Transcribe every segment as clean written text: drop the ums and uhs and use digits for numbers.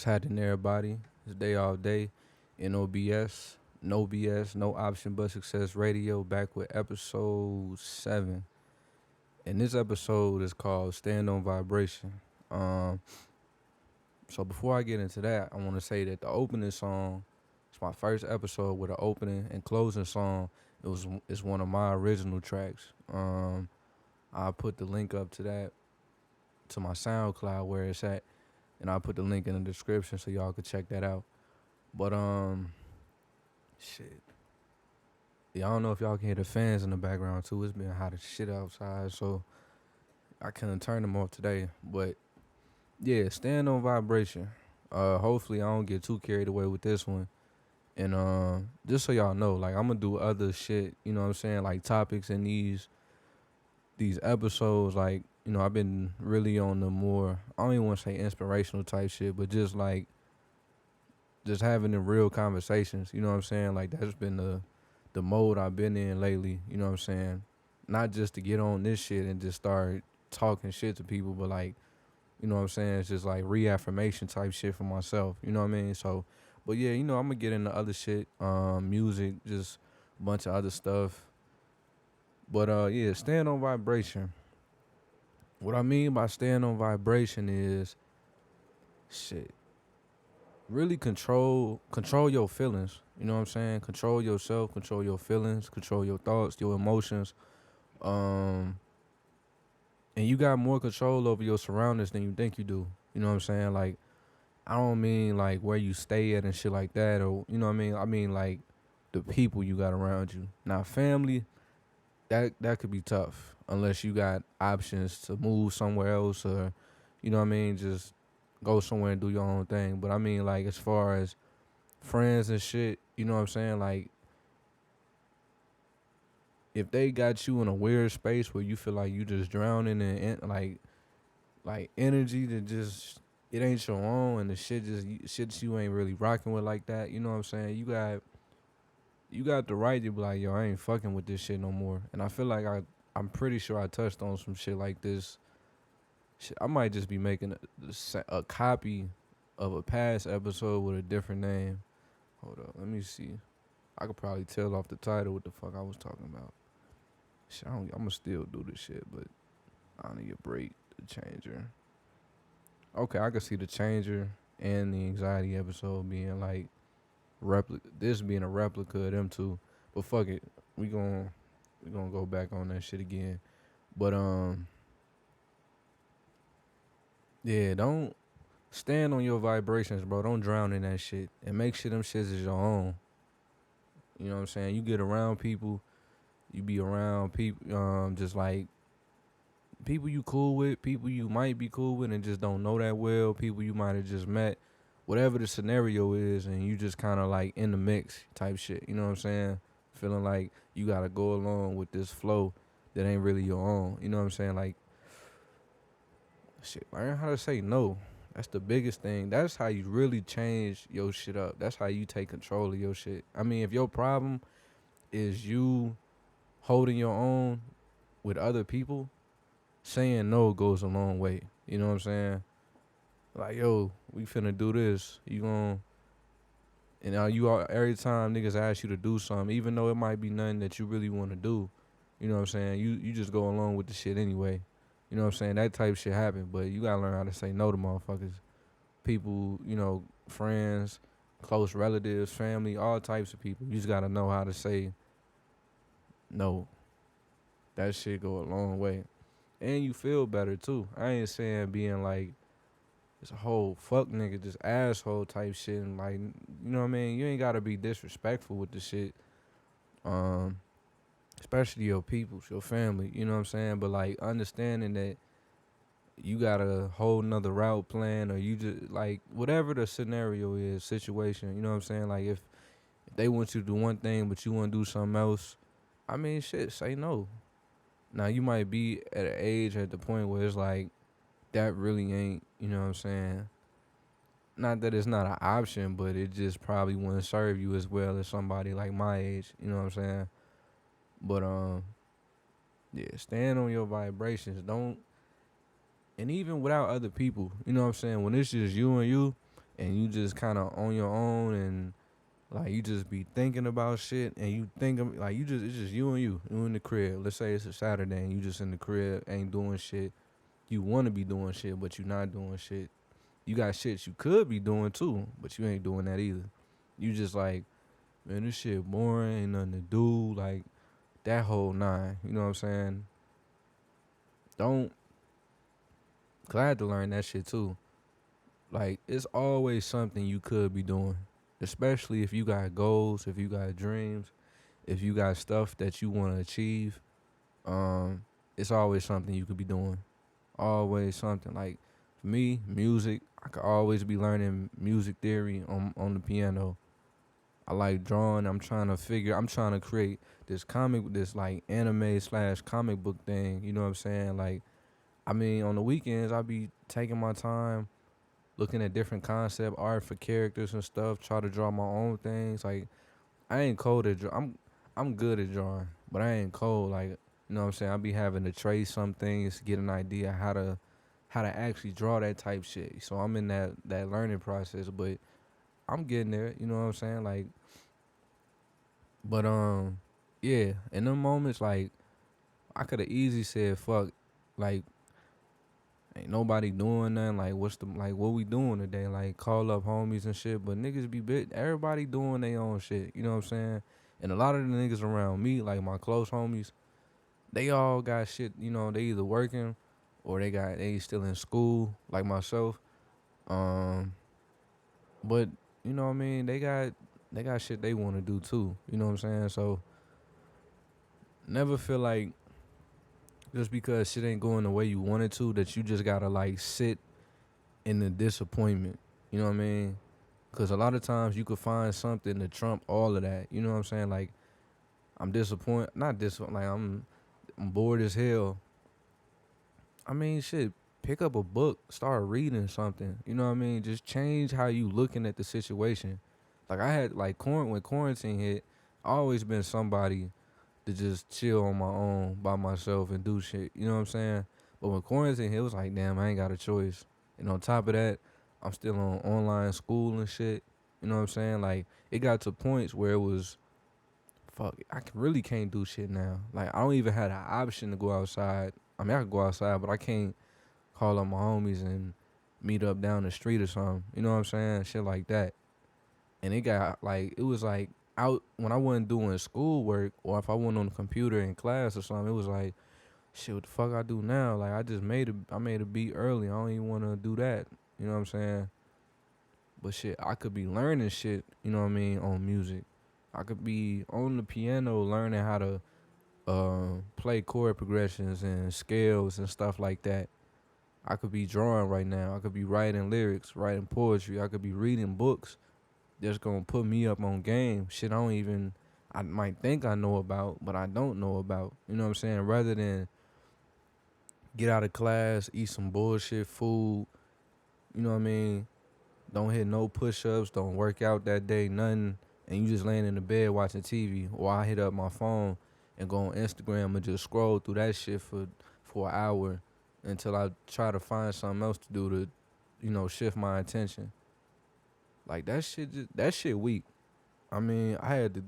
What's happening, everybody? It's day all day. N.O.B.S. No BS, no option but success radio. Back with episode 7, and this episode is called "Stand on Vibration." Um, so before I get into that, I want to say that the opening song, it's my first episode with an opening and closing song. It's one of my original tracks. I put the link up to that to my SoundCloud where it's at, and I'll put the link in the description so y'all can check that out. But shit. Yeah, I don't know if y'all can hear the fans in the background too. It's been hot as shit outside, so I couldn't turn them off today. But yeah, stand on vibration. Hopefully I don't get too carried away with this one. And just so y'all know, like I'm gonna do other shit, you know what I'm saying, like topics in these episodes, like, I've been really on the more, I don't even want to say inspirational type shit, but just having the real conversations, you know what I'm saying? Like that's been the mode I've been in lately, you know what I'm saying? Not just to get on this shit and just start talking shit to people, but like, you know what I'm saying? It's just like reaffirmation type shit for myself, you know what I mean? So, but yeah, I'm gonna get into other shit, music, just a bunch of other stuff. But yeah, stand on vibration. What I mean by stand on vibration is shit. Really control your feelings. You know what I'm saying? Control yourself, control your feelings, control your thoughts, your emotions. Um and you got more control over your surroundings than you think you do. You know what I'm saying? Like I don't mean like where you stay at and shit like that, or you know what I mean? I mean like the people you got around you. Now family, that could be tough unless you got options to move somewhere else, or you know what I mean, just go somewhere and do your own thing. But I mean like as far as friends and shit, you know what I'm saying? Like if they got you in a weird space where you feel like you just drowning in like energy that just it ain't your own, and the shit you ain't really rocking with like that, you know what I'm saying? You got the right to be like, yo, I ain't fucking with this shit no more. And I feel like I'm pretty sure I touched on some shit like this. Shit, I might just be making a copy of a past episode with a different name. Hold up, let me see. I could probably tell off the title what the fuck I was talking about. Shit, I'ma still do this shit, but I need a break. The changer. Okay, I can see the changer and the anxiety episode being like replica. This being a replica of them two. But fuck it, we gonna go back on that shit again. But yeah, don't stand on your vibrations, bro. Don't drown in that shit, and make sure them shits is your own. You know what I'm saying? You get around people, you be around people, just like people you cool with, people you might be cool with and just don't know that well, people you might have just met, whatever the scenario is, and you just kind of like in the mix type shit. You know what I'm saying? Feeling like you gotta go along with this flow that ain't really your own. You know what I'm saying? Like, shit, learn how to say no. That's the biggest thing. That's how you really change your shit up. That's how you take control of your shit. I mean, if your problem is you holding your own with other people, saying no goes a long way. You know what I'm saying? Like, yo, we finna do this. You gon' and you all every time niggas ask you to do something, even though it might be nothing that you really want to do, you know what I'm saying? You just go along with the shit anyway. You know what I'm saying? That type of shit happen, but you gotta learn how to say no to motherfuckers. People, friends, close relatives, family, all types of people. You just gotta know how to say no. That shit go a long way. And you feel better too. I ain't saying being like this whole fuck nigga, just asshole type shit, and like, you know what I mean? You ain't gotta be disrespectful with the shit. Um, Especially your peoples, your family, you know what I'm saying? But like understanding that you got a whole nother route plan, or you just like whatever the scenario is, situation, you know what I'm saying? Like if they want you to do one thing but you wanna do something else, I mean shit, say no. Now you might be at an age at the point where it's like that really ain't, you know what I'm saying? Not that it's not an option, but it just probably wouldn't serve you as well as somebody like my age. You know what I'm saying? But yeah, stand on your vibrations. Don't, and even without other people, you know what I'm saying? When it's just you and you, and you just kind of on your own, and like you just be thinking about shit, and you think of like you just it's just you in the crib. Let's say it's a Saturday and you just in the crib, ain't doing shit. You want to be doing shit, but you not doing shit. You got shit you could be doing too, but you ain't doing that either. You just like, man, this shit boring, ain't nothing to do, like that whole nine. You know what I'm saying? Don't glad to learn that shit too. Like it's always something you could be doing, especially if you got goals, if you got dreams, if you got stuff that you want to achieve. Um, it's always something you could be doing. Always something. Like for me, music. I could always be learning music theory on the piano. I like drawing. I'm trying to create this like anime slash comic book thing. You know what I'm saying? Like, I mean, on the weekends, I be taking my time looking at different concept art for characters and stuff. Try to draw my own things. Like, I ain't cold at draw. I'm good at drawing, but I ain't cold. Like, you know what I'm saying? I be having to trace some things, get an idea how to actually draw that type shit. So I'm in that learning process, but I'm getting there. You know what I'm saying? Like, but yeah. In them moments, like I could have easily said, "Fuck," like ain't nobody doing nothing. Like, what we doing today? Like, call up homies and shit. But niggas be bit. Everybody doing their own shit. You know what I'm saying? And a lot of the niggas around me, like my close homies, they all got shit. You know, they either working or they still in school, like myself. Um, but you know what I mean? They got shit they want to do too. You know what I'm saying? So never feel like just because shit ain't going the way you want it to that you just gotta like sit in the disappointment. You know what I mean? Because a lot of times you could find something to trump all of that. You know what I'm saying? Like I'm disappointed, not disappointed. Like I'm bored as hell. I mean, shit. Pick up a book, start reading something. You know what I mean? Just change how you looking at the situation. Like I had like when quarantine hit, I always been somebody to just chill on my own by myself and do shit. You know what I'm saying? But when quarantine hit, it was like, damn, I ain't got a choice. And on top of that, I'm still on online school and shit. You know what I'm saying? Like it got to points where it was, fuck, really can't do shit now. Like I don't even have the option to go outside. I mean, I could go outside, but I can't call up my homies and meet up down the street or something. You know what I'm saying? Shit like that. And it was like out when I wasn't doing schoolwork or if I wasn't on the computer in class or something, it was like, shit, what the fuck I do now? Like I made a beat early. I don't even wanna do that. You know what I'm saying? But shit, I could be learning shit, you know what I mean, on music. I could be on the piano learning how to play chord progressions and scales and stuff like that. I could be drawing right now. I could be writing lyrics, writing poetry. I could be reading books that's gonna put me up on game. Shit I might think I know about, but I don't know about. You know what I'm saying? Rather than get out of class, eat some bullshit food, you know what I mean? Don't hit no push ups, don't work out that day, nothing, and you just laying in the bed watching TV. Or I hit up my phone and go on Instagram and just scroll through that shit for an hour until I try to find something else to do to, shift my attention. Like that shit weak. I mean, I had to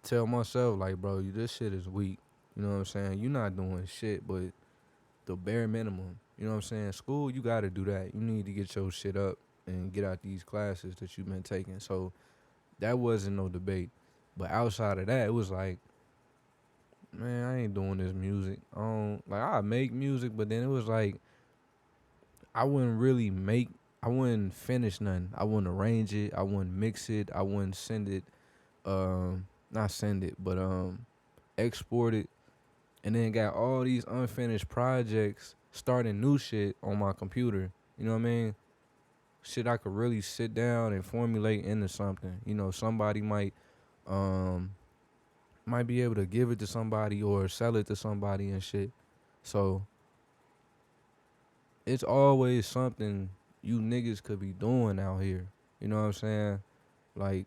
tell myself like, bro, this shit is weak. You know what I'm saying? You're not doing shit, but the bare minimum. You know what I'm saying? School, you got to do that. You need to get your shit up and get out these classes that you've been taking. So that wasn't no debate. But outside of that, it was like, man, I ain't doing this music. I don't like I make music, but then it was like I wouldn't really make. I wouldn't finish nothing. I wouldn't arrange it. I wouldn't mix it. I wouldn't send it. Not send it, but export it, and then got all these unfinished projects, starting new shit on my computer. You know what I mean? Shit I could really sit down and formulate into something. You know, somebody um might be able to give it to somebody or sell it to somebody and shit. So it's always something you niggas could be doing out here. You know what I'm saying? Like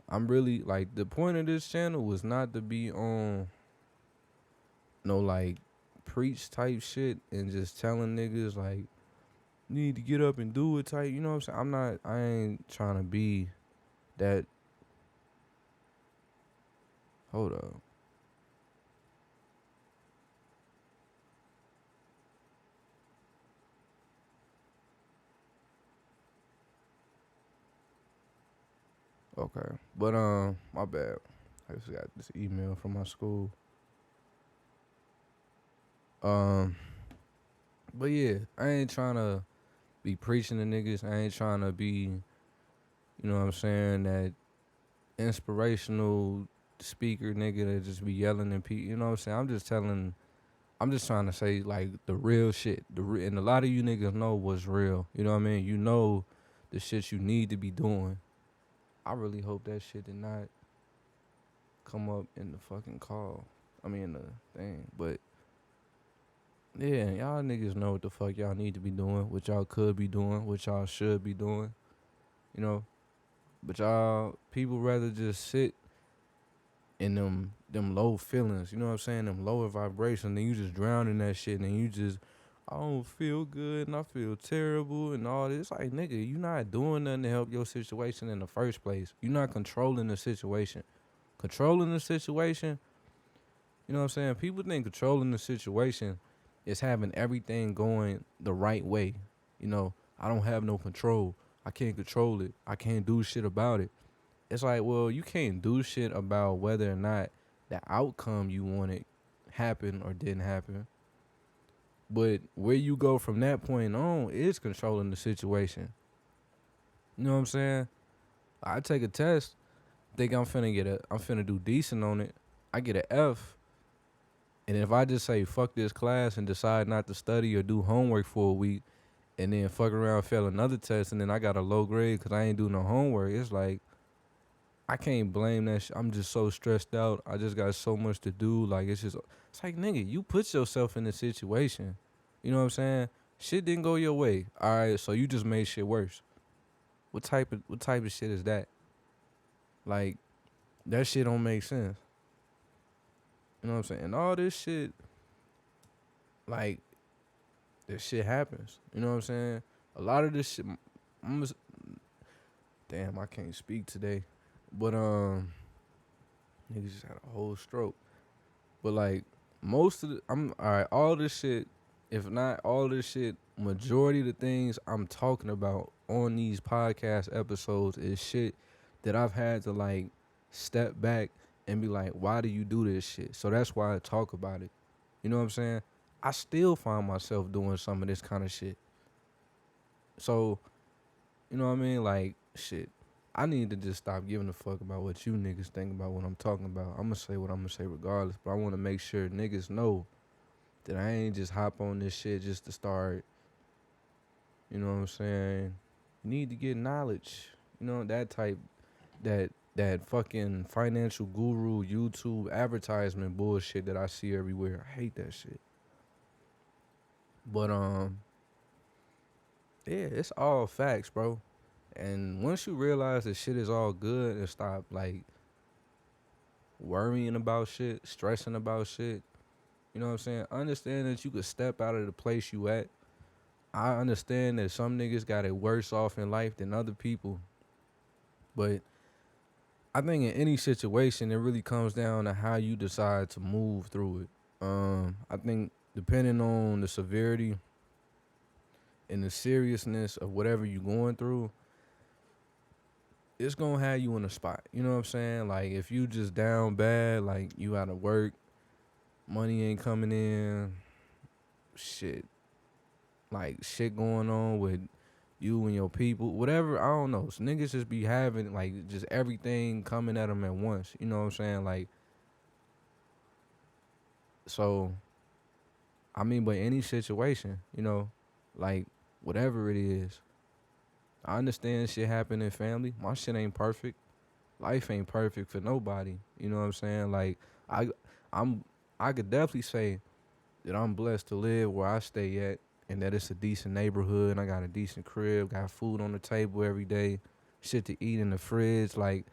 I'm really like the point of this channel was not to be on no like preach type shit and just telling niggas like need to get up and do it type. You know what I'm saying? I ain't trying to be that. Hold up. Okay. But my bad. I just got this email from my school. Um, but yeah, I ain't trying to be preaching to niggas. I ain't trying to be, you know what I'm saying, that inspirational speaker nigga that just be yelling at people. You know what I'm saying? I'm just trying to say like the real shit. And a lot of you niggas know what's real. You know what I mean? You know the shit you need to be doing. I really hope that shit did not come up in the fucking call. I mean the thing. But yeah, y'all niggas know what the fuck y'all need to be doing, what y'all could be doing, what y'all should be doing. You know? But y'all people rather just sit in them low feelings, you know what I'm saying? Them lower vibrations, and then you just drown in that shit, and then you just, I don't feel good, and I feel terrible, and all this. Like, nigga, you not doing nothing to help your situation in the first place. You not controlling the situation. Controlling the situation, you know what I'm saying? People think controlling the situation is having everything going the right way. You know, I don't have no control. I can't control it. I can't do shit about it. It's like, well, you can't do shit about whether or not the outcome you wanted happened or didn't happen. But where you go from that point on is controlling the situation. You know what I'm saying? I take a test, think I'm finna do decent on it. I get an F, and if I just say fuck this class and decide not to study or do homework for a week, and then fuck around fail another test, and then I got a low grade because I ain't do no homework, it's like I can't blame that shit. I'm just so stressed out. I just got so much to do. Like, it's like, nigga, you put yourself in a situation. You know what I'm saying? Shit didn't go your way. All right, so you just made shit worse. What type of shit is that? Like, that shit don't make sense. You know what I'm saying? And all this shit, like, this shit happens. You know what I'm saying? A lot of this shit, damn, I can't speak today. But, niggas just had a whole stroke. But like most of the, I'm all right. All this shit, if not all this shit, majority of the things I'm talking about on these podcast episodes is shit that I've had to like step back and be like, why do you do this shit? So that's why I talk about it. You know what I'm saying? I still find myself doing some of this kind of shit. So you know what I mean? Like shit. I need to just stop giving a fuck about what you niggas think about what I'm talking about. I'm gonna say what I'm gonna say regardless, but I wanna make sure niggas know that I ain't just hop on this shit just to start, you know what I'm saying? You need to get knowledge. You know, that type that fucking financial guru YouTube advertisement bullshit that I see everywhere. I hate that shit. But yeah, it's all facts, bro. And once you realize that shit is all good and stop like worrying about shit, stressing about shit, you know what I'm saying? Understand that you could step out of the place you at. I understand that some niggas got it worse off in life than other people, but I think in any situation, it really comes down to how you decide to move through it. I think depending on the severity and the seriousness of whatever you're going through, it's gonna have you in a spot. You know what I'm saying? Like if you just down bad, like you out of work, money ain't coming in, shit, like shit going on with you and your people, whatever. I don't know. So niggas just be having like just everything coming at them at once. You know what I'm saying? Like, so I mean, but any situation, you know, like whatever it is, I understand shit happen in family. My shit ain't perfect. Life ain't perfect for nobody. You know what I'm saying? Like, I, I'm, I could definitely say that I'm blessed to live where I stay at, and that it's a decent neighborhood. And I got a decent crib, got food on the table every day, shit to eat in the fridge. Like,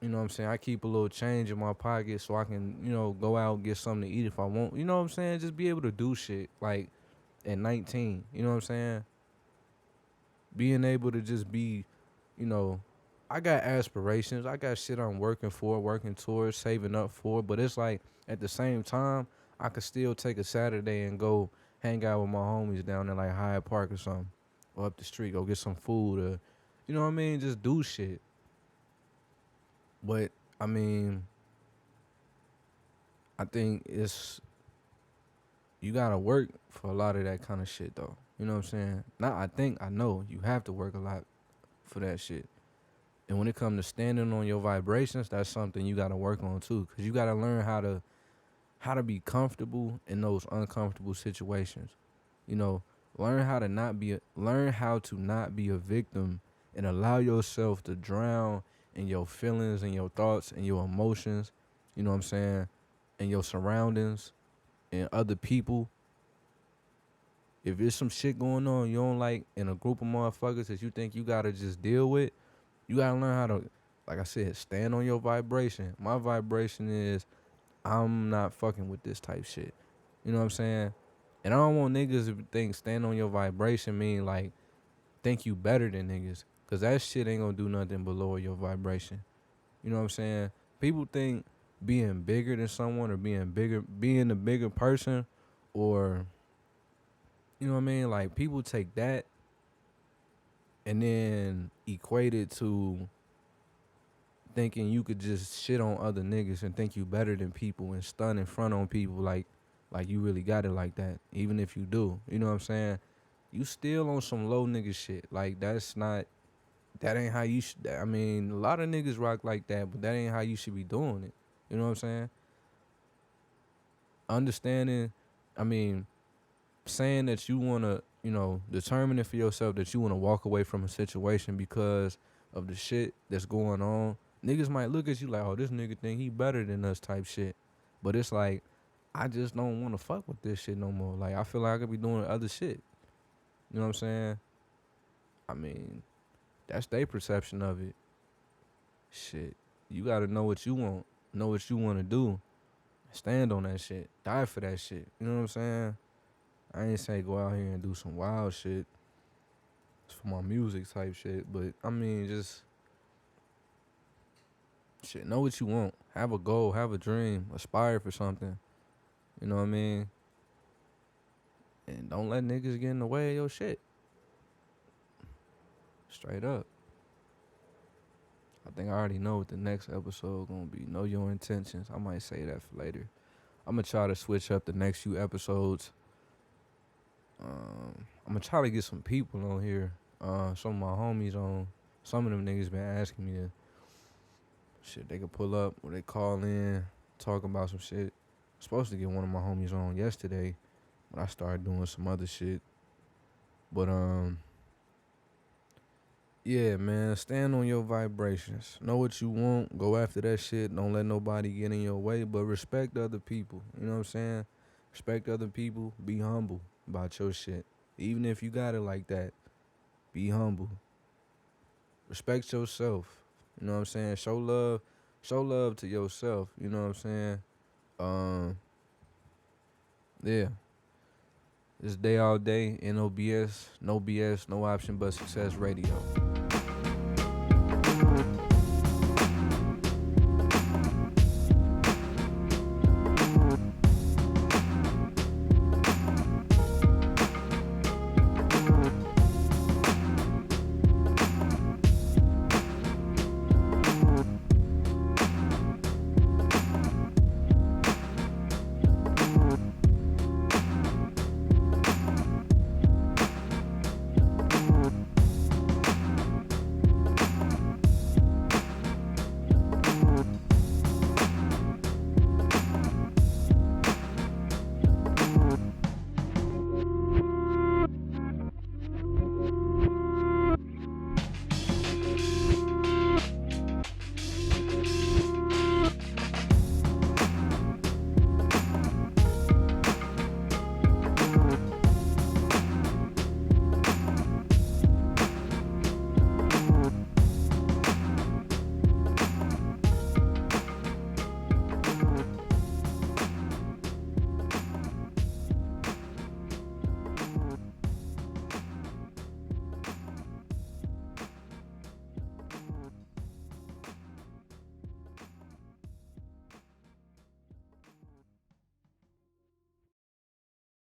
you know what I'm saying? I keep a little change in my pocket so I can, you know, go out and get something to eat if I want. You know what I'm saying? Just be able to do shit like at 19. You know what I'm saying? being able to just be, you know, I got aspirations. I got shit I'm working for, working towards, saving up for. But it's like at the same time, I could still take a Saturday and go hang out with my homies down in like Hyde Park or something, or up the street, go get some food, or you know what I mean, just do shit. But I mean, I think it's you gotta work for a lot of that kind of shit though. You know what I'm saying? Not I think I know you have to work a lot for that shit. And when it comes to standing on your vibrations, that's something you gotta work on too, cause you gotta learn how to be comfortable in those uncomfortable situations. You know, learn how to not be a victim and allow yourself to drown in your feelings and your thoughts and your emotions. You know what I'm saying? And your surroundings and other people. If there's some shit going on you don't like in a group of motherfuckers that you think you gotta just deal with, you gotta learn how to, like I said, stand on your vibration. My vibration is I'm not fucking with this type shit. You know what I'm saying? And I don't want niggas to think stand on your vibration mean like think you better than niggas. Cause that shit ain't gonna do nothing but lower your vibration. You know what I'm saying? People think being bigger than someone or being a bigger person or you know what I mean? Like people take that and then equate it to thinking you could just shit on other niggas and think you better than people and stun in front on people like you really got it like that. Even if you do. You know what I'm saying? You still on some low nigga shit. Like that ain't how you should. I mean, a lot of niggas rock like that, but that ain't how you should be doing it. You know what I'm saying? Understanding, I mean, saying that you want to, determining for yourself that you want to walk away from a situation because of the shit that's going on. Niggas might look at you like, oh, this nigga think he better than us type shit. But it's like, I just don't want to fuck with this shit no more. Like, I feel like I could be doing other shit. You know what I'm saying? I mean, that's their perception of it. Shit. You got to know what you want. Know what you want to do. Stand on that shit. Die for that shit. You know what I'm saying? I ain't say go out here and do some wild shit. It's for my music type shit. But I mean, just shit. Know what you want. Have a goal. Have a dream. Aspire for something. You know what I mean? And don't let niggas get in the way of your shit. Straight up. I think I already know what the next episode gonna be. Know your intentions. I might say that for later. I'm gonna try to switch up the next few episodes. I'm gonna try to get some people on here. Some of my homies on. Some of them niggas been asking me to shit. They could pull up or they call in, talk about some shit. Supposed to get one of my homies on yesterday, but I started doing some other shit. But yeah, man, stand on your vibrations. Know what you want. Go after that shit. Don't let nobody get in your way, but respect other people. You know what I'm saying? Respect other people. Be humble about your shit. Even if you got it like that, be humble. Respect yourself. You know what I'm saying? Show love. Show love to yourself. You know what I'm saying? Um, yeah. This day all day. N.O.B.S. No BS. No option but success radio.